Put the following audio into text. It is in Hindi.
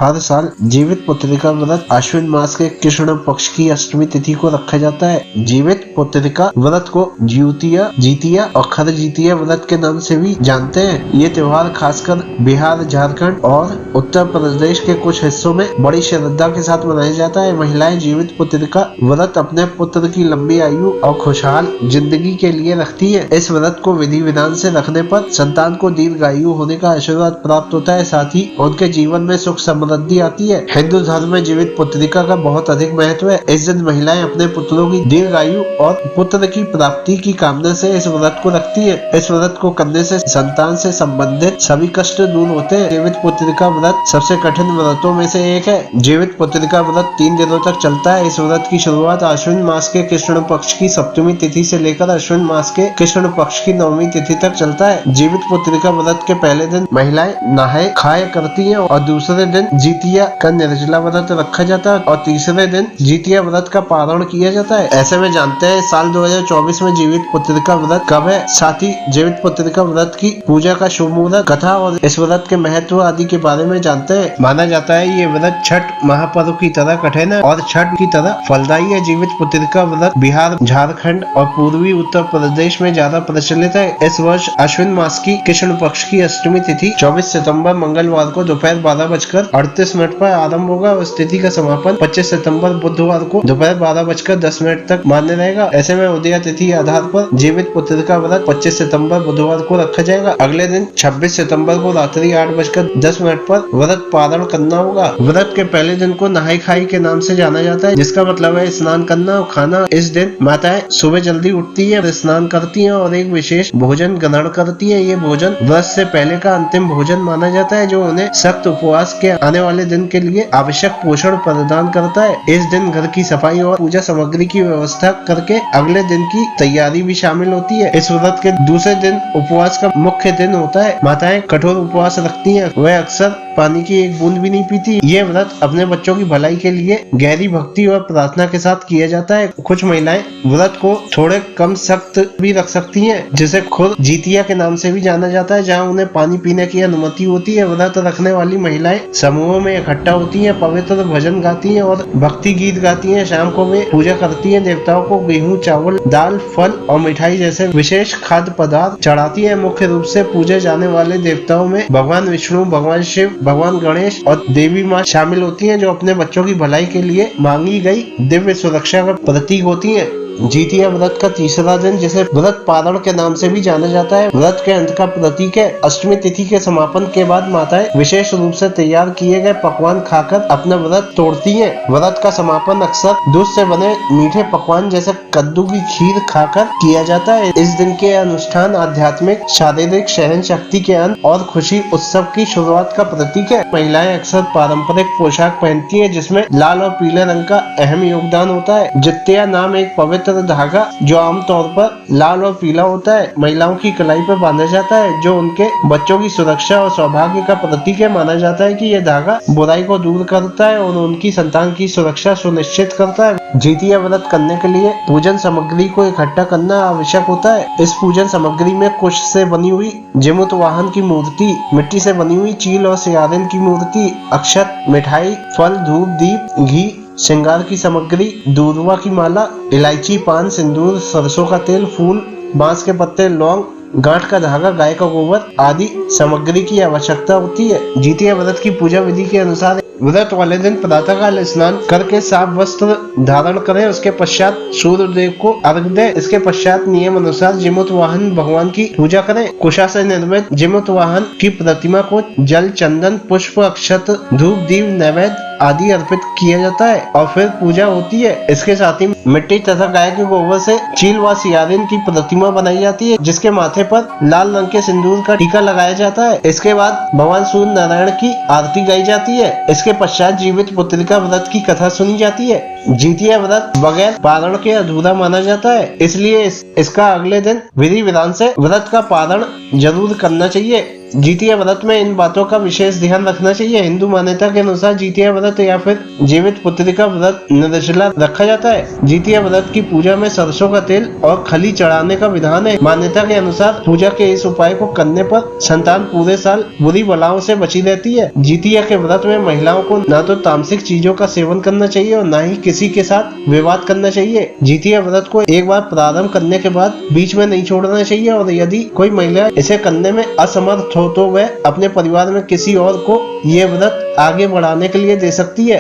हर साल जीवित पुत्रिका व्रत अश्विन मास के कृष्ण पक्ष की अष्टमी तिथि को रखा जाता है। जीवित पुत्रिका व्रत को जीतिया और खर जीतिया व्रत के नाम से भी जानते हैं। ये त्योहार खासकर बिहार, झारखंड और उत्तर प्रदेश के कुछ हिस्सों में बड़ी श्रद्धा के साथ मनाया जाता है। महिलाएं जीवित पुत्रिका व्रत अपने पुत्र की लंबी आयु और खुशहाल जिंदगी के लिए रखती है। इस व्रत को विधि विधान से रखने पर संतान को दीर्घायु होने का आशीर्वाद प्राप्त होता है, साथ ही उनके जीवन में सुख समृद्धि आती है। हिंदू धर्म में जीवित पुत्रिका का बहुत अधिक महत्व है। इस दिन महिलाएं अपने पुत्रों की दीर्घायु और पुत्र की प्राप्ति की कामना से इस व्रत को रखती है। इस व्रत को करने से संतान से संबंधित सभी कष्ट दूर होते हैं। जीवित पुत्रिका व्रत सबसे कठिन व्रतों में से एक है। जीवित पुत्रिका व्रत 3 दिनों तक चलता है। इस व्रत की शुरुआत अश्विन मास के कृष्ण पक्ष की सप्तमी तिथि से लेकर अश्विन मास के कृष्ण पक्ष की 9वीं तिथि तक चलता है। जीवित पुत्रिका व्रत के पहले दिन महिलाएं नहाए खाए करती हैं और दूसरे दिन जीतिया का निर्जला व्रत रखा जाता है और तीसरे दिन जीतिया व्रत का पारण किया जाता है। ऐसे में जानते हैं साल 2024 में जीवित पुत्रिका व्रत कब है, साथ ही जीवित पुत्रिका व्रत की पूजा का शुभ मुहूर्त, कथा और इस व्रत के महत्व आदि के बारे में जानते हैं। माना जाता है ये व्रत छठ महापर्व की तरह कठिन है और छठ की तरह फलदायी है। जीवित पुत्रिका व्रत बिहार, झारखंड और पूर्वी उत्तर प्रदेश में ज्यादा प्रचलित है। इस वर्ष अश्विन मास की कृष्ण पक्ष की अष्टमी तिथि 24 सितंबर मंगलवार को दोपहर 12:38 पर आरंभ होगा और इस तिथि का समापन 25 सितंबर बुधवार को दोपहर 12:10 तक मान्य रहेगा। ऐसे में उदया तिथि आधार पर जीवित पुत्रिका व्रत 25 सितंबर बुधवार को रखा जाएगा। अगले दिन 26 सितंबर को रात्रि 8:10 पर व्रत पारण करना होगा। व्रत के पहले दिन को नहाई खाई के नाम से जाना जाता है, जिसका मतलब है स्नान करना और खाना। इस दिन माताएं सुबह जल्दी उठती है, स्नान करती है और एक विशेष भोजन ग्रहण करती है। ये भोजन व्रत से पहले का अंतिम भोजन माना जाता है, जो उन्हें सख्त उपवास के आने वाले दिन के लिए आवश्यक पोषण प्रदान करता है। इस दिन घर की सफाई और पूजा सामग्री की व्यवस्था करके अगले दिन की तैयारी भी शामिल होती है। इस व्रत के दूसरे दिन उपवास का मुख्य दिन होता है। माताएं कठोर उपवास रखती हैं, वह अक्सर पानी की एक बूंद भी नहीं पीती। ये व्रत अपने बच्चों की भलाई के लिए गहरी भक्ति और प्रार्थना के साथ किया जाता है। कुछ महिलाएं व्रत को थोड़े कम सख्त भी रख सकती हैं, जिसे खुद जीतिया के नाम से भी जाना जाता है, जहां उन्हें पानी पीने की अनुमति होती है। व्रत रखने वाली महिलाएं समूहों में इकट्ठा होती हैं, पवित्र भजन गाती हैं और भक्ति गीत गाती हैं। शाम को वे पूजा करती हैं, देवताओं को गेहूं, चावल, दाल, फल और मिठाई जैसे विशेष खाद्य पदार्थ चढ़ाती है। मुख्य रूप से पूजे जाने वाले देवताओं में भगवान विष्णु, भगवान शिव, भगवान गणेश और देवी माँ शामिल होती हैं, जो अपने बच्चों की भलाई के लिए मांगी गई दिव्य सुरक्षा का प्रतीक होती हैं। जीतिया व्रत का तीसरा दिन, जिसे व्रत पारण के नाम से भी जाना जाता है, व्रत के अंत का प्रतीक है। अष्टमी तिथि के समापन के बाद माताएं विशेष रूप से तैयार किए गए पकवान खाकर अपना व्रत तोड़ती हैं। व्रत का समापन अक्सर दूध से बने मीठे पकवान जैसे कद्दू की खीर खाकर किया जाता है। इस दिन के अनुष्ठान आध्यात्मिक, शारीरिक सहन शक्ति के अंत और खुशी उत्सव की शुरुआत का प्रतीक है। महिलाएं अक्सर पारंपरिक पोशाक पहनती है, जिसमें लाल और पीले रंग का अहम योगदान होता है। जितिया नाम एक पवित्र धागा जो आमतौर पर लाल और पीला होता है, महिलाओं की कलाई पर बांधा जाता है, जो उनके बच्चों की सुरक्षा और सौभाग्य का प्रतीक है। माना जाता है कि यह धागा बुराई को दूर करता है और उनकी संतान की सुरक्षा सुनिश्चित करता है। जीतिया व्रत करने के लिए पूजन सामग्री को इकट्ठा करना आवश्यक होता है। इस पूजन सामग्री में कुश से बनी हुई जीमूत वाहन की मूर्ति, मिट्टी से बनी हुई चील और सियारिन की मूर्ति, अक्षत, मिठाई, फल, धूप, दीप, घी, श्रृंगार की सामग्री, दूधवा की माला, इलायची, पान, सिंदूर, सरसों का तेल, फूल, बांस के पत्ते, लौंग, गांठ का धागा, गाय का गोबर आदि सामग्री की आवश्यकता होती है। जीतिया व्रत की पूजा विधि के अनुसार व्रत वाले दिन प्रातःकाल स्नान करके साफ वस्त्र धारण करें। उसके पश्चात सूर्य देव को अर्घ्य दें। इसके पश्चात नियम अनुसार जीमूत वाहन भगवान की पूजा करें। कुशा से निर्मित जीमूत वाहन की प्रतिमा को जल, चंदन, पुष्प, अक्षत, धूप, दीप, नैवेद्य आदि अर्पित किया जाता है और फिर पूजा होती है। इसके साथ ही मिट्टी तथा गाय के गोबर से चील व सियारिन की प्रतिमा बनाई जाती है, जिसके माथे पर लाल रंग के सिंदूर का टीका लगाया जाता है। इसके बाद भगवान सूर्य नारायण की आरती गाई जाती है। इसके पश्चात जीवित पुत्रिका व्रत की कथा सुनी जाती है। जितिया व्रत बगैर पारण के अधूरा माना जाता है, इसलिए इसका अगले दिन विधि विधान से व्रत का पारण जरूर करना चाहिए। जितिया व्रत में इन बातों का विशेष ध्यान रखना चाहिए। हिंदू मान्यता के अनुसार जितिया व्रत या फिर जीवित पुत्रिका व्रत निर्जला रखा जाता है। जितिया व्रत की पूजा में सरसों का तेल और खली चढ़ाने का विधान है। मान्यता के अनुसार पूजा के इस उपाय को करने पर संतान पूरे साल बुरी बलाओं से बची रहती है। जितिया के व्रत में महिलाओं को न तो तामसिक चीजों का सेवन करना चाहिए और न ही किसी के साथ विवाद करना चाहिए। जितिया व्रत को एक बार प्रारंभ करने के बाद बीच में नहीं छोड़ना चाहिए और यदि कोई महिला इसे करने में असमर्थ हो तो वह अपने परिवार में किसी और को ये व्रत आगे बढ़ाने के लिए दे सकती है।